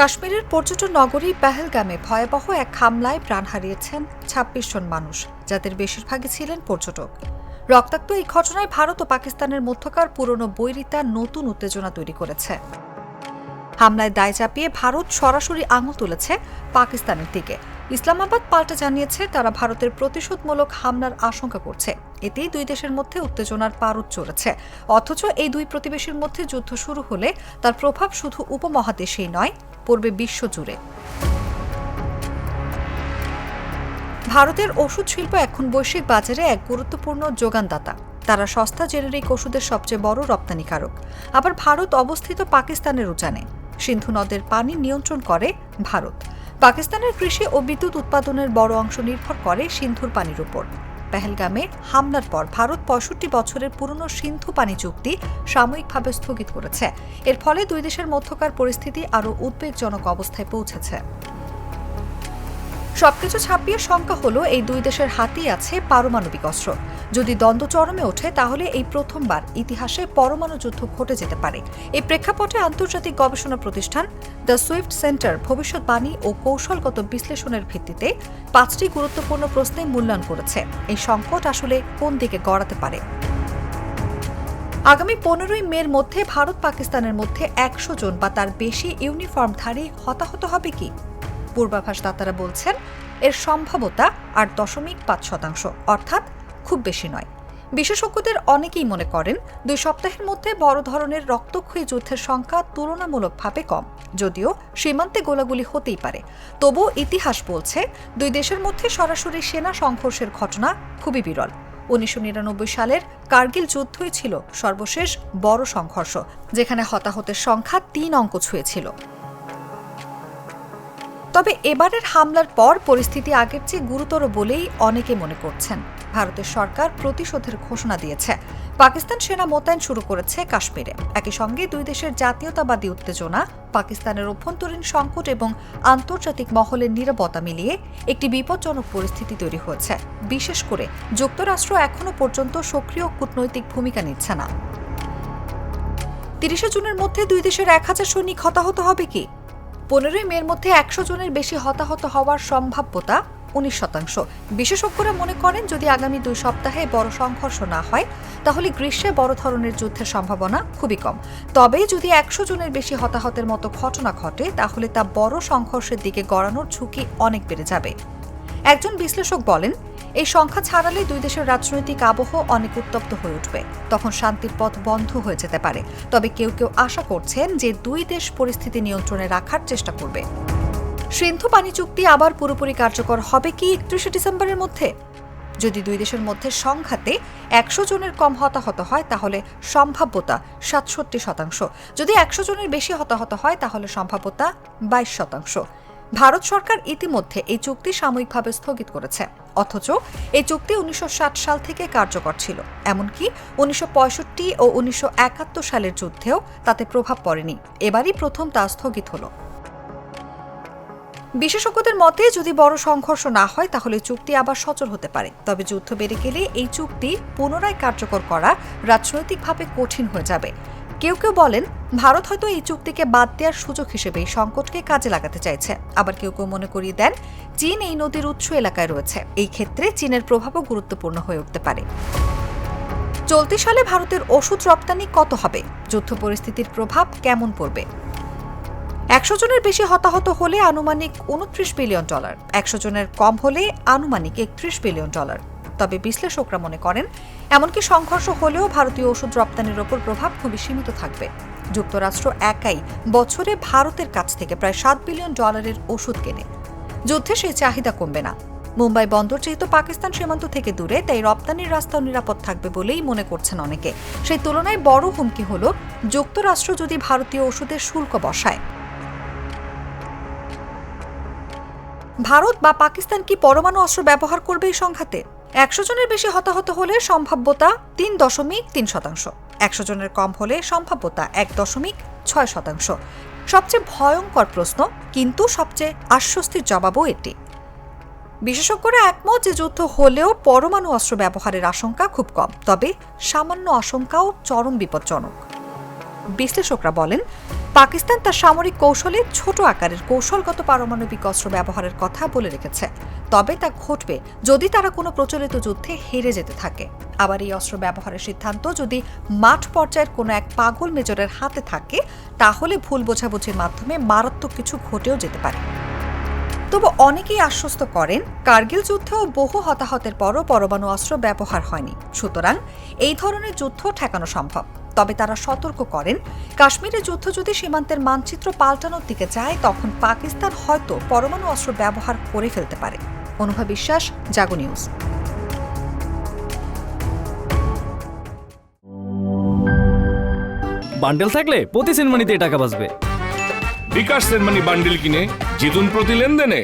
কাশ্মীরের পর্যটন নগরী পেহেলগামে ভয়াবহ এক হামলায় প্রাণ হারিয়েছেন ২৬ জন মানুষ, যাদের বেশিরভাগই ছিলেন পর্যটক। রক্তাক্ত এই ঘটনায় ভারত ও পাকিস্তানের মধ্যকার পুরনো বৈরিতা নতুন উত্তেজনা তৈরি করেছে। হামলায় দায় চাপিয়ে ভারত সরাসরি আঙুল তুলেছে পাকিস্তানের দিকে। ইসলামাবাদ পাল্টা জানিয়েছে তারা ভারতের প্রতিশোধমূলক হামলার আশঙ্কা করছে। এতেই দুই দেশের মধ্যে উত্তেজনার পারদ চড়েছে। অথচ এই দুই প্রতিবেশীর মধ্যে যুদ্ধ শুরু হলে তার প্রভাব শুধু উপমহাদেশেই নয়, পড়বে বিশ্বজুড়ে। ভারতের ওষুধ শিল্প এখন বৈশ্বিক বাজারে এক গুরুত্বপূর্ণ যোগানদাতা। তারা সস্তা জেনেরিক ওষুধের সবচেয়ে বড় রপ্তানিকারক। আবার ভারত অবস্থিত পাকিস্তানের উজানে। সিন্ধু নদের পানি নিয়ন্ত্রণ করে ভারত। পাকিস্তানের কৃষি ও বিদ্যুৎ উৎপাদনের বড় অংশ নির্ভর করে সিন্ধুর পানির উপর। পেহেলগামে হামলার পর ভারত ৬৫ বছরের পুরনো সিন্ধু পানি চুক্তি সাময়িকভাবে স্থগিত করেছে। এর ফলে দুই দেশের মধ্যকার পরিস্থিতি আরও উদ্বেগজনক অবস্থায় পৌঁছেছে। সবকিছু ছাপিয়ে শঙ্কা হলো এই দুই দেশের হাতেই আছে পারমাণবিক অস্ত্র। যদি দ্বন্দ্ব চরমে ওঠে তাহলে এই প্রথমবার ইতিহাসে পরমাণু যুদ্ধ ঘটে যেতে পারে। এই প্রেক্ষাপটে আন্তর্জাতিক গবেষণা প্রতিষ্ঠান দ্য সুইফট সেন্টার ভবিষ্যৎবাণী ও কৌশলগত বিশ্লেষণের ভিত্তিতে ৫টি গুরুত্বপূর্ণ প্রশ্নে মূল্যায়ন করেছে এই সংকট আসলে কোন দিকে গড়াতে পারে। আগামী ১৫ই মের মধ্যে ভারত পাকিস্তানের মধ্যে ১০০ জন বা তার বেশি ইউনিফর্মধারী হতাহত হবে কি? পূর্বাভাসদাতারা বলছেন এর সম্ভাবনা ৮.৫%, অর্থাৎ খুব বেশি নয়। বিশেষজ্ঞদের অনেকেই মনে করেন ২ সপ্তাহের মধ্যে বড় ধরনের রক্তক্ষয়ী যুদ্ধের সংখ্যা তুলনামূলকভাবে কম। যদিও সীমান্তে গোলাগুলি হতেই পারে, তবুও ইতিহাস বলছে দুই দেশের মধ্যে সরাসরি সেনা সংঘর্ষের ঘটনা খুবই বিরল। ১৯৯৯ সালের কার্গিল যুদ্ধই ছিল সর্বশেষ বড় সংঘর্ষ, যেখানে হতাহতের সংখ্যা ৩ অঙ্ক ছুঁয়েছিল। তবে এবারের হামলার পর পরিস্থিতি আগের চেয়ে গুরুতর বলেই অনেকে মনে করছেন। ভারতের সরকার প্রতিশোধের ঘোষণা দিয়েছে। পাকিস্তান সেনা মোতায়েন শুরু করেছে কাশ্মীরে। একই সঙ্গে দুই দেশের জাতীয়তাবাদী উত্তেজনা, পাকিস্তানের অভ্যন্তরীণ সংকট এবং আন্তর্জাতিক মহলের নীরবতা মিলিয়ে একটি বিপজ্জনক পরিস্থিতি তৈরি হয়েছে। বিশেষ করে যুক্তরাষ্ট্র এখনো পর্যন্ত সক্রিয় কূটনৈতিক ভূমিকা নিচ্ছে না। ৩০ জুনের মধ্যে দুই দেশের ১,০০০ সৈনিক হতাহত হবে কি? ১৫ই মের মধ্যে ১০০ জনের বেশি হতাহত হওয়ার সম্ভাব্যতা ১৯%। বিশেষজ্ঞরা মনে করেন যদি আগামী ২ সপ্তাহে বড় সংঘর্ষ না হয় তাহলে গ্রীষ্মে বড় ধরনের যুদ্ধের সম্ভাবনা খুবই কম। তবে যদি ১০০ জনের বেশি হতাহতের মতো ঘটনা ঘটে তাহলে তা বড় সংঘর্ষের দিকে গড়ানোর ঝুঁকি অনেক বেড়ে যাবে। একজন বিশ্লেষক বলেন, এই সংখ্যা ছাড়ালে দুই দেশের রাজনৈতিক আবহ অনেক উত্তপ্ত হয়ে উঠবে। তখন শান্তির পথ বন্ধ হয়ে যেতে পারে। তবে কেউ কেউ আশা করছেন যে দুই দেশ পরিস্থিতি নিয়ন্ত্রণে রাখার চেষ্টা করবে। সিন্ধু পানি চুক্তি আবার পুরোপুরি কার্যকর হবে কি ৩১ ডিসেম্বরের মধ্যে? যদি দুই দেশের মধ্যে সংঘাতে ১০০ জনের কম হতাহত হয় তাহলে সম্ভাব্যতা ৬৭%। যদি ১০০ জনের বেশি হতাহত হয় তাহলে সম্ভাব্যতা ২২%। ভারত সরকার ইতিমধ্যে এই চুক্তি সাময়িকভাবে স্থগিত করেছে। অথচ এই চুক্তি ১৯৬০ সাল থেকে কার্যকর ছিল। এমনকি ১৯৬৫ ও ১৯৭১ সালের যুদ্ধেও তাতে প্রভাব পড়েনি। এবারই প্রথম তা স্থগিত হল। বিশেষজ্ঞদের মতে যদি বড় সংঘর্ষ না হয় তাহলে চুক্তি আবার সচল হতে পারে। তবে যুদ্ধ বেড়ে গেলে এই চুক্তি পুনরায় কার্যকর করা রাজনৈতিকভাবে কঠিন হয়ে যাবে। কেউ কেউ বলেন ভারত হয়তো এই চুক্তিকে বাদ দেওয়ার সুযোগ হিসেবে এই সংকটকে কাজে লাগাতে চাইছে। আবার কেউ কেউ মনে করিয়ে দেন চীন এই নদীর উৎস এলাকায় রয়েছে। এই ক্ষেত্রে চীনের প্রভাবও গুরুত্বপূর্ণ হয়ে উঠতে পারে। চলতি সালে ভারতের ওষুধ রপ্তানি কত হবে? যুদ্ধ পরিস্থিতির প্রভাব কেমন পড়বে? ১০০ জনের বেশি হতাহত হলে আনুমানিক $২৯ বিলিয়ন, ১০০ জনের কম হলে আনুমানিক $৩১ বিলিয়ন। তবে বিশ্লেষকরা মনে করেন এমনকি সংঘর্ষ হলেও ভারতীয় ওষুধ রপ্তানির ওপর প্রভাব খুবই সীমিত থাকবে। যুক্তরাষ্ট্র একাই বছরে ভারতের কাছ থেকে প্রায় $৭ বিলিয়ন ওষুধ কেনে। যুদ্ধে সেই চাহিদা কমবে না। মুম্বাই বন্দর যেহেতু পাকিস্তান সীমান্ত থেকে দূরে, তাই রপ্তানির রাস্তাও নিরাপদ থাকবে বলেই মনে করছেন অনেকে। সেই তুলনায় বড় হুমকি হল যুক্তরাষ্ট্র যদি ভারতীয় ওষুধের শুল্ক বসায়। ভারত বা পাকিস্তান কি পরমাণু অস্ত্র ব্যবহার করবে এই সংঘাতে? ১০০ জনের বেশি হতাহত হলে সম্ভাব্যতা ৩.৩%। ১০০ জনের কম হলে সম্ভাব্যতা ১.৬%। সবচেয়ে ভয়ঙ্কর প্রশ্ন, কিন্তু সবচেয়ে আশ্বস্তির জবাবও এটি। বিশেষজ্ঞরা একমত যে যুদ্ধ হলেও পরমাণু অস্ত্র ব্যবহারের আশঙ্কা খুব কম, তবে সামান্য আশঙ্কাও চরম বিপজ্জনক। বিশ্লেষকরা বলেন পাকিস্তান তার সামরিক কৌশলে ছোট আকারের কৌশলগত পারমাণবিক অস্ত্র ব্যবহারের কথা বলে রেখেছে, তবে তা ঘটবে যদি তারা কোনো প্রচলিত যুদ্ধে হেরে যেতে থাকে। আবার এই অস্ত্র ব্যবহারের সিদ্ধান্ত যদি মাঠ পর্যায়ের কোনো এক পাগল মেজরের হাতে থাকে, তাহলে ভুল বোঝাবুঝির মাধ্যমে মারাত্মক কিছু ঘটেও যেতে পারে। তবু অনেকেই আশ্বস্ত করেন, কার্গিল যুদ্ধেও বহু হতাহতের পরও পরমাণু অস্ত্র ব্যবহার হয়নি, সুতরাং এই ধরনের যুদ্ধ ঠেকানো সম্ভব। তবে তারা সতর্ক করেন, কাশ্মীরের যুদ্ধ যদি সীমান্তের মানচিত্র পাল্টানোর দিকে যায়, তখন পাকিস্তান হয়তো পরমাণু অস্ত্র ব্যবহার করে ফেলতে পারে। অনুভা বিশ্বাস, জাগো নিউজ। বান্ডেল থাকলে প্রতি সেনমানিতে টাকা বাঁচবে। বিকাশ সেনমানি বান্ডিল কিনে জিতুন প্রতি লেনদেনে।